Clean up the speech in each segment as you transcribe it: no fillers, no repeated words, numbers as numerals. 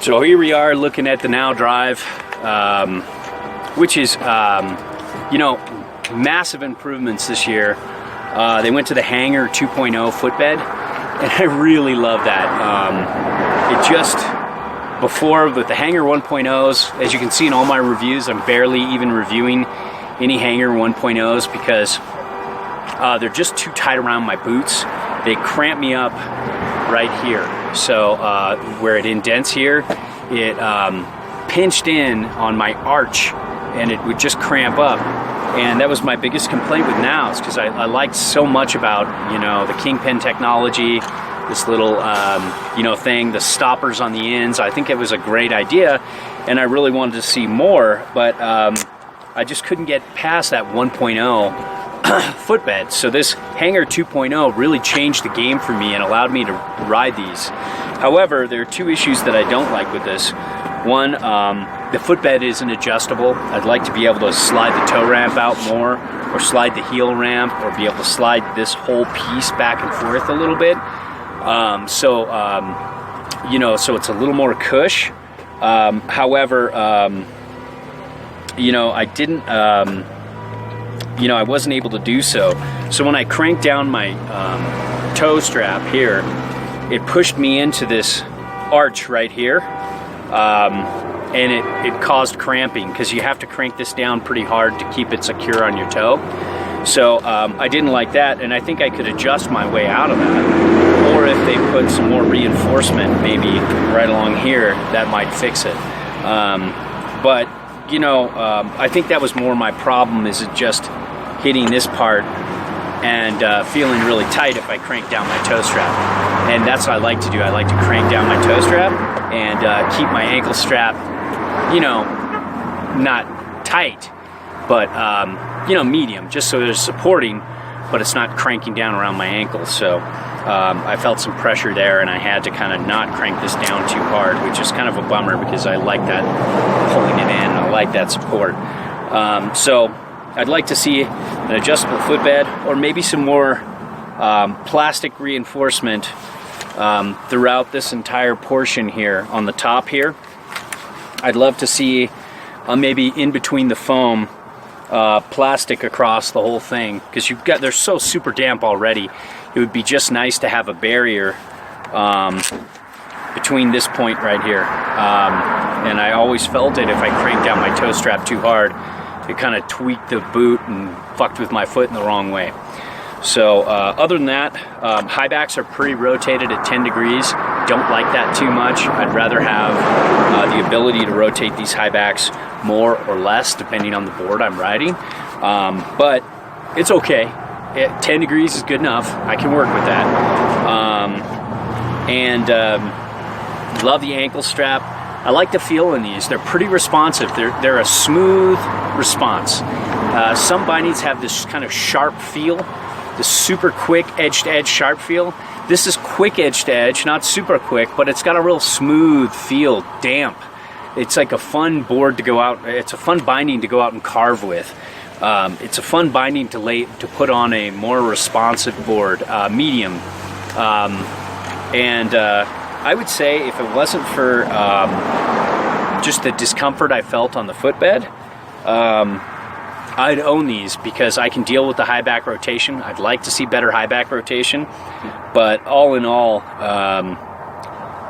So here we are looking at the Now Drive, which is, you know, massive improvements this year. They went to the Hanger 2.0 footbed, and I really love that. It just, before with the Hanger 1.0s, as you can see in all my reviews, I'm barely even reviewing any Hanger 1.0s because they're just too tight around my boots. They cramp me up right here. So where it indents here, it pinched in on my arch and it would just cramp up. And that was my biggest complaint with Nows, because I liked so much about, you know, the Kingpin technology, this little, you know, thing, the stoppers on the ends. I think it was a great idea, and I really wanted to see more, but I just couldn't get past that 1.0 footbed. So this Hanger 2.0 really changed the game for me and allowed me to ride these. However, there are two issues that I don't like with this. One, the footbed isn't adjustable. I'd like to be able to slide the toe ramp out more, or slide the heel ramp, or be able to slide this whole piece back and forth a little bit. You know, so it's a little more cush. However, you know, I didn't, you know, I wasn't able to do so. So when I cranked down my toe strap here, it pushed me into this arch right here, and it caused cramping, because you have to crank this down pretty hard to keep it secure on your toe. So I didn't like that, and I think I could adjust my way out of that. Or if they put some more reinforcement maybe right along here, that might fix it. But you know, I think that was more my problem, is it just hitting this part and feeling really tight if I crank down my toe strap. And that's what I like to do. I like to crank down my toe strap and keep my ankle strap, you know, not tight, but you know, medium, just so there's supporting, but it's not cranking down around my ankles. So I felt some pressure there, and I had to kind of not crank this down too hard, which is kind of a bummer, because I like that pulling it in. I like that support. So I'd like to see an adjustable footbed, or maybe some more plastic reinforcement throughout this entire portion here on the top here. I'd love to see maybe in between the foam, plastic across the whole thing, because they're so super damp already. It would be just nice to have a barrier between this point right here. And I always felt it, if I cranked down my toe strap too hard, it kind of tweaked the boot and fucked with my foot in the wrong way. So other than that, high backs are pretty rotated at 10 degrees. Don't like that too much. I'd rather have the ability to rotate these high backs more or less depending on the board I'm riding. But it's okay. 10 degrees is good enough. I can work with that. Love the ankle strap. I like the feel in these. They're pretty responsive. They're a smooth response. Some bindings have this kind of sharp feel, this super quick edge-to-edge sharp feel. This is quick edge-to-edge, not super quick, but it's got a real smooth feel, damp. It's like a fun board to go out. It's a fun binding to go out and carve with. It's a fun binding to put on a more responsive board, medium. I would say if it wasn't for just the discomfort I felt on the footbed, I'd own these, because I can deal with the high back rotation. I'd like to see better high back rotation, but all in all,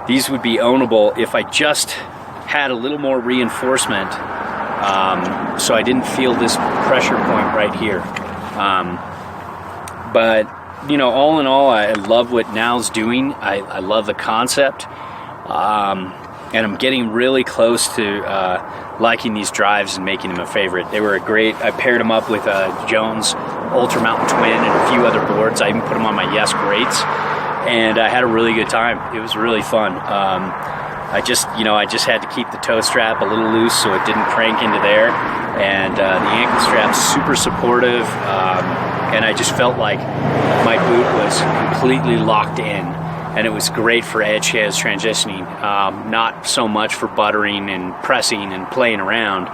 these would be ownable if I just had a little more reinforcement, so I didn't feel this pressure point right here. But you know, all in all, I love what Now's doing. I love the concept, and I'm getting really close to liking these drives and making them a favorite. They were I paired them up with Jones Ultra Mountain Twin and a few other boards. I even put them on my Yes Greats, and I had a really good time. It was really fun. I just had to keep the toe strap a little loose so it didn't crank into there, and the ankle strap's super supportive, and I just felt like my boot was completely locked in, and it was great for edge hands transitioning, not so much for buttering and pressing and playing around.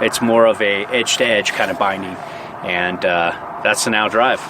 It's more of a edge-to-edge kind of binding, and that's the Now Drive.